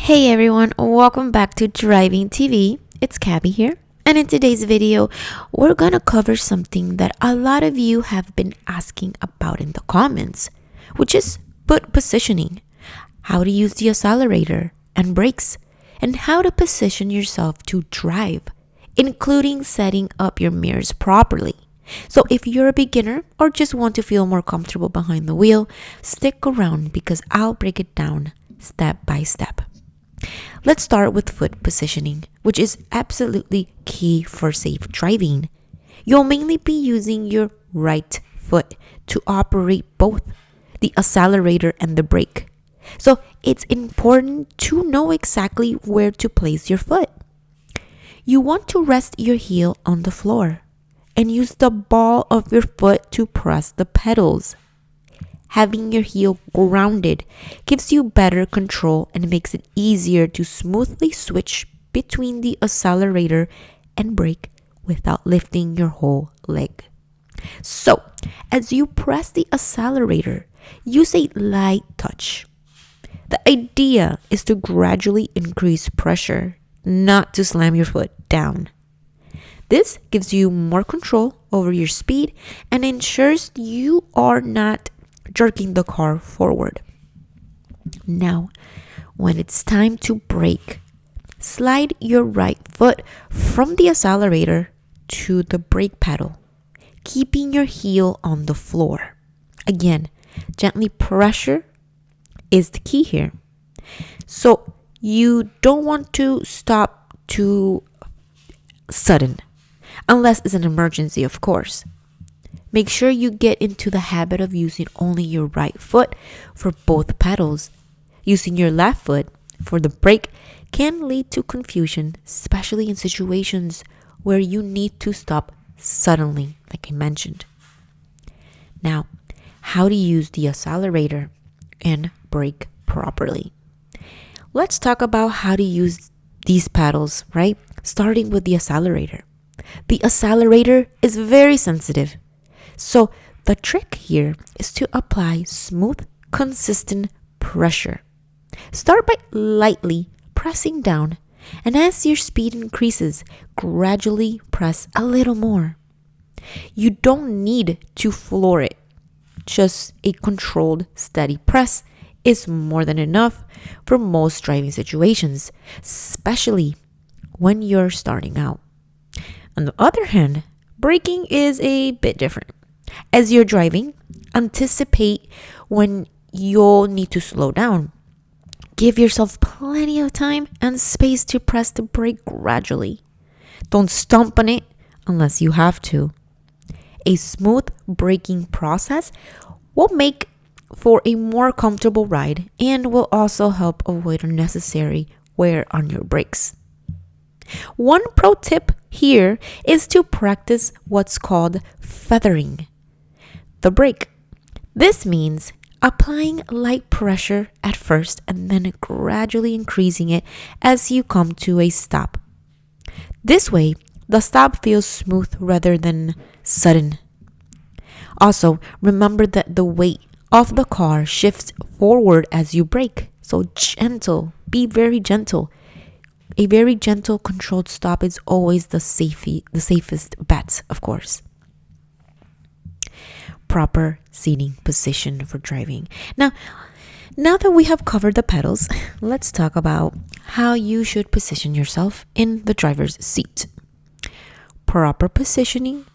Hey everyone, welcome back to Driving TV. It's Cabby here. And in today's video, we're gonna cover something that a lot of you have been asking about in the comments, which is foot positioning, how to use the accelerator and brakes, and how to position yourself to drive, including setting up your mirrors properly. So if you're a beginner or just want to feel more comfortable behind the wheel, stick around because I'll break it down step by step. Let's start with foot positioning, which is absolutely key for safe driving. You'll mainly be using your right foot to operate both the accelerator and the brake. So it's important to know exactly where to place your foot. You want to rest your heel on the floor and use the ball of your foot to press the pedals. Having your heel grounded gives you better control and makes it easier to smoothly switch between the accelerator and brake without lifting your whole leg. So, as you press the accelerator, use a light touch. The idea is to gradually increase pressure, not to slam your foot down. This gives you more control over your speed and ensures you are not jerking the car forward. Now, when it's time to brake, slide your right foot from the accelerator to the brake pedal, keeping your heel on the floor. Again, gently pressure is the key here. So you don't want to stop too sudden, unless it's an emergency, of course. Make sure you get into the habit of using only your right foot for both pedals. Using your left foot for the brake can lead to confusion, especially in situations where you need to stop suddenly, like I mentioned. Now, how to use the accelerator and brake properly. Let's talk about how to use these pedals, right? Starting with the accelerator. The accelerator is very sensitive. So the trick here is to apply smooth, consistent pressure. Start by lightly pressing down, and as your speed increases, gradually press a little more. You don't need to floor it. Just a controlled, steady press is more than enough for most driving situations, especially when you're starting out. On the other hand, braking is a bit different. As you're driving, anticipate when you'll need to slow down. Give yourself plenty of time and space to press the brake gradually. Don't stomp on it unless you have to. A smooth braking process will make for a more comfortable ride and will also help avoid unnecessary wear on your brakes. One pro tip here is to practice what's called feathering the brake. This means applying light pressure at first and then gradually increasing it as you come to a stop. This way, the stop feels smooth rather than sudden. Also, remember that the weight of the car shifts forward as you brake. So gentle, be very gentle. A very gentle controlled stop is always the safest bet, of course. Proper seating position for driving. Now that we have covered the pedals, let's talk about how you should position yourself in the driver's seat. Proper positioning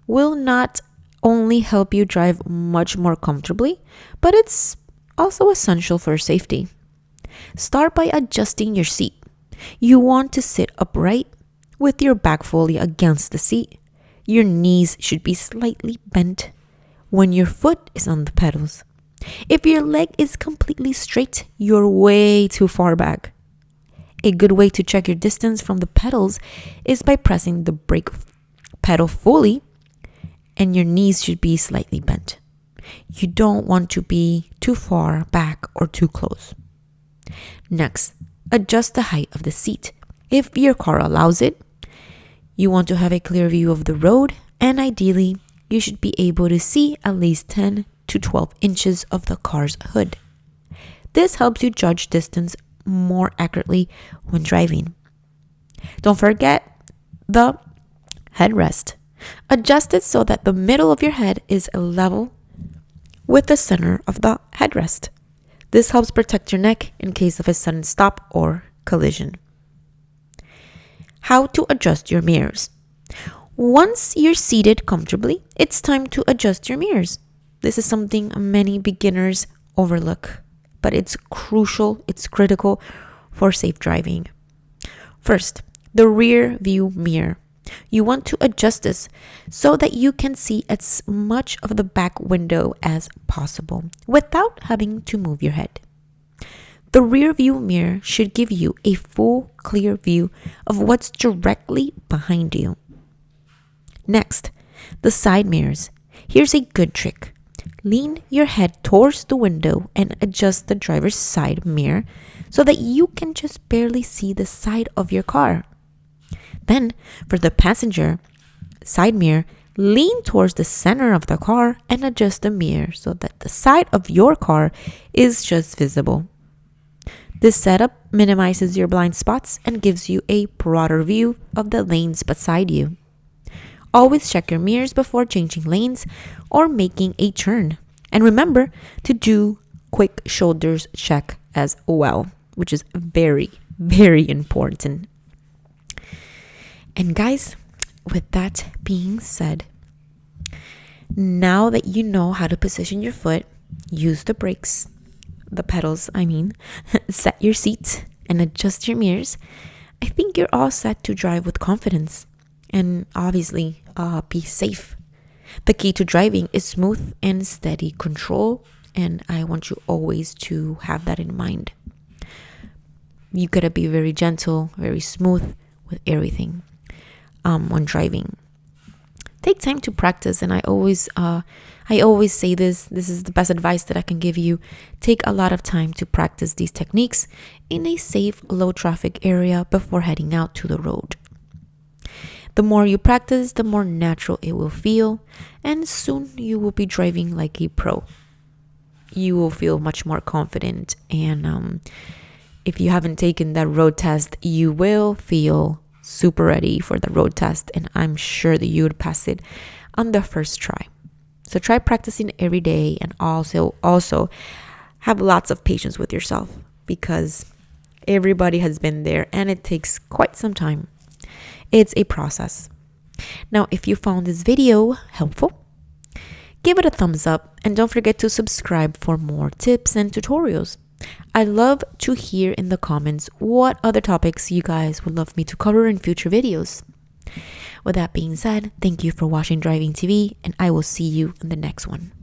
will not only help you drive much more comfortably, but it's also essential for safety. Start by adjusting your seat. You want to sit upright with your back fully against the seat. Your knees should be slightly bent when your foot is on the pedals. If your leg is completely straight, you're way too far back. A good way to check your distance from the pedals is by pressing the brake pedal fully, and your knees should be slightly bent. You don't want to be too far back or too close. Next, adjust the height of the seat. If your car allows it, you want to have a clear view of the road, and ideally, you should be able to see at least 10 to 12 inches of the car's hood. This helps you judge distance more accurately when driving. Don't forget the headrest. Adjust it so that the middle of your head is level with the center of the headrest. This helps protect your neck in case of a sudden stop or collision. How to adjust your mirrors. Once you're seated comfortably, it's time to adjust your mirrors. This is something many beginners overlook, but it's crucial, it's critical for safe driving. First, the rear view mirror. You want to adjust this so that you can see as much of the back window as possible without having to move your head. The rear view mirror should give you a full, clear view of what's directly behind you. Next, the side mirrors. Here's a good trick. Lean your head towards the window and adjust the driver's side mirror so that you can just barely see the side of your car. Then, for the passenger side mirror, lean towards the center of the car and adjust the mirror so that the side of your car is just visible. This setup minimizes your blind spots and gives you a broader view of the lanes beside you. Always check your mirrors before changing lanes or making a turn. And remember to do quick shoulders check as well, which is very, very important. And guys, with that being said, now that you know how to position your foot, use the brakes, the pedals, set your seat and adjust your mirrors, I think you're all set to drive with confidence and obviously be safe. The key to driving is smooth and steady control, and I want you always to have that in mind. You gotta be very gentle, very smooth with everything. When driving, take time to practice, and I always say this is the best advice that I can give you. Take a lot of time to practice these techniques in a safe, low traffic area before heading out to the road. The more you practice, the more natural it will feel, and soon you will be driving like a pro. You will feel much more confident, and if you haven't taken that road test, you will feel super ready for the road test, and I'm sure that you would pass it on the first try. So try practicing every day, and also have lots of patience with yourself, because everybody has been there and it takes quite some time. It's a process. Now, if you found this video helpful, give it a thumbs up and don't forget to subscribe for more tips and tutorials. I'd love to hear in the comments what other topics you guys would love me to cover in future videos. With that being said, thank you for watching Driving TV, and I will see you in the next one.